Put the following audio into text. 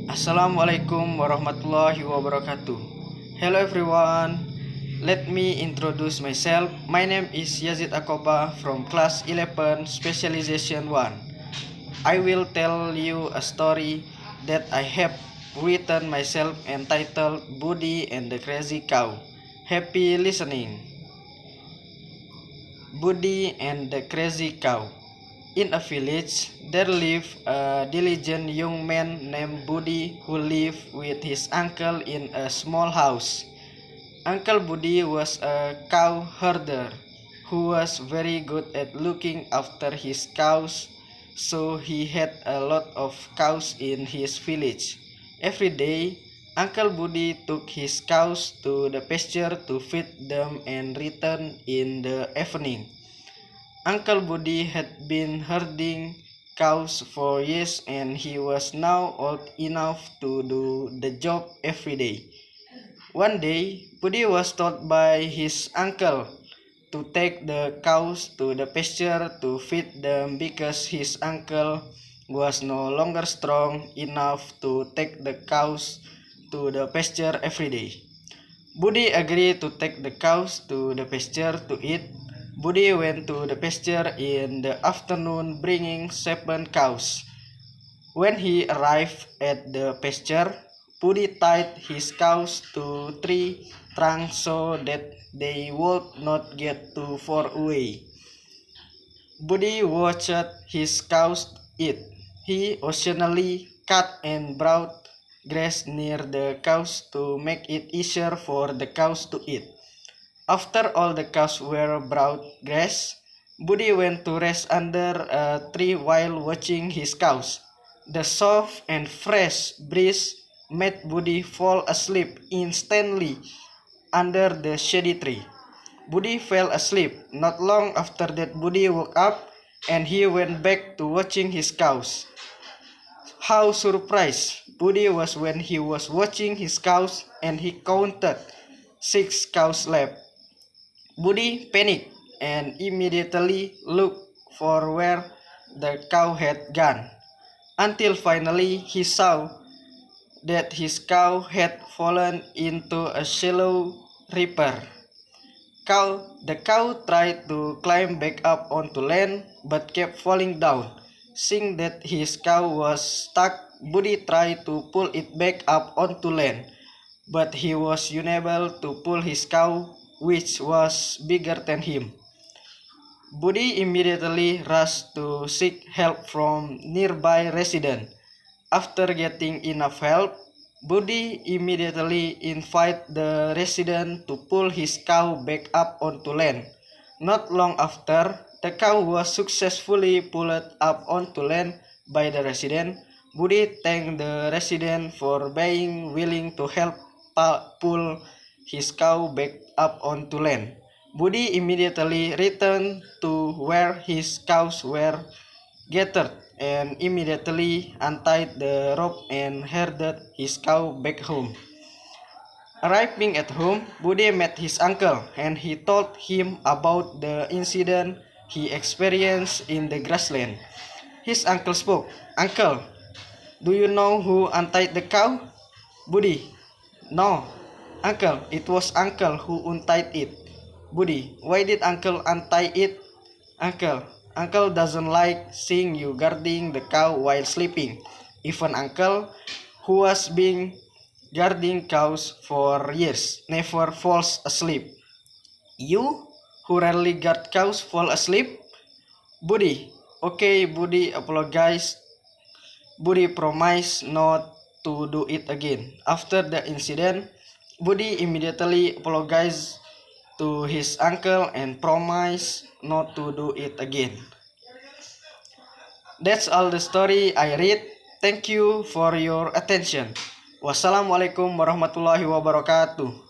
Assalamualaikum warahmatullahi wabarakatuh. Hello everyone. Let me introduce myself. My name is Yazid Akoba from class 11 specialization 1. I will tell you a story that I have written myself entitled Buddy and the Crazy Cow. Happy listening. Buddy and the Crazy Cow. In a village, there lived a diligent young man named Buddy who lived with his uncle in a small house. Uncle Buddy was a cow herder who was very good at looking after his cows, so he had a lot of cows in his village. Every day, Uncle Buddy took his cows to the pasture to feed them and return in the evening. Uncle Buddy had been herding cows for years and he was now old enough to do the job every day. One day, Buddy was told by his uncle to take the cows to the pasture to feed them because his uncle was no longer strong enough to take the cows to the pasture every day. Buddy agreed to take the cows to the pasture to eat. Buddy went to the pasture in the afternoon bringing 7 cows. When he arrived at the pasture, Buddy tied his cows to tree trunks so that they would not get too far away. Buddy watched his cows eat. He occasionally cut and brought grass near the cows to make it easier for the cows to eat. After all the cows were brought grass, Buddy went to rest under a tree while watching his cows. The soft and fresh breeze made Buddy fall asleep instantly under the shady tree. Buddy fell asleep. Not long after that, Buddy woke up and he went back to watching his cows. How surprised Buddy was when he was watching his cows and he counted 6 cows left. Buddy panicked and immediately looked for where the cow had gone, until finally he saw that his cow had fallen into a shallow river. The cow tried to climb back up onto land but kept falling down. Seeing that his cow was stuck, Buddy tried to pull it back up onto land, but he was unable to pull his cow, which was bigger than him. Buddy immediately rushed to seek help from nearby residents. After getting enough help, Buddy immediately invited the resident to pull his cow back up onto land. Not long after, the cow was successfully pulled up onto land by the resident. Buddy thanked the resident for being willing to help pull his cow back up onto land. Buddy immediately returned to where his cows were gathered and immediately untied the rope and herded his cow back home. Arriving at home, Buddy met his uncle and he told him about the incident he experienced in the grassland. His uncle spoke. "Uncle, do you know who untied the cow?" Buddy, "No, uncle, it was uncle who untied it." Buddy, "Why did uncle untie it?" Uncle doesn't like seeing you guarding the cow while sleeping. Even uncle, who has been guarding cows for years, never falls asleep. You, who rarely guard cows, fall asleep? Buddy, okay, Buddy apologized. Buddy promised not to do it again. After the incident, Buddy immediately apologized to his uncle and promised not to do it again. That's all the story I read. Thank you for your attention. Wassalamualaikum warahmatullahi wabarakatuh.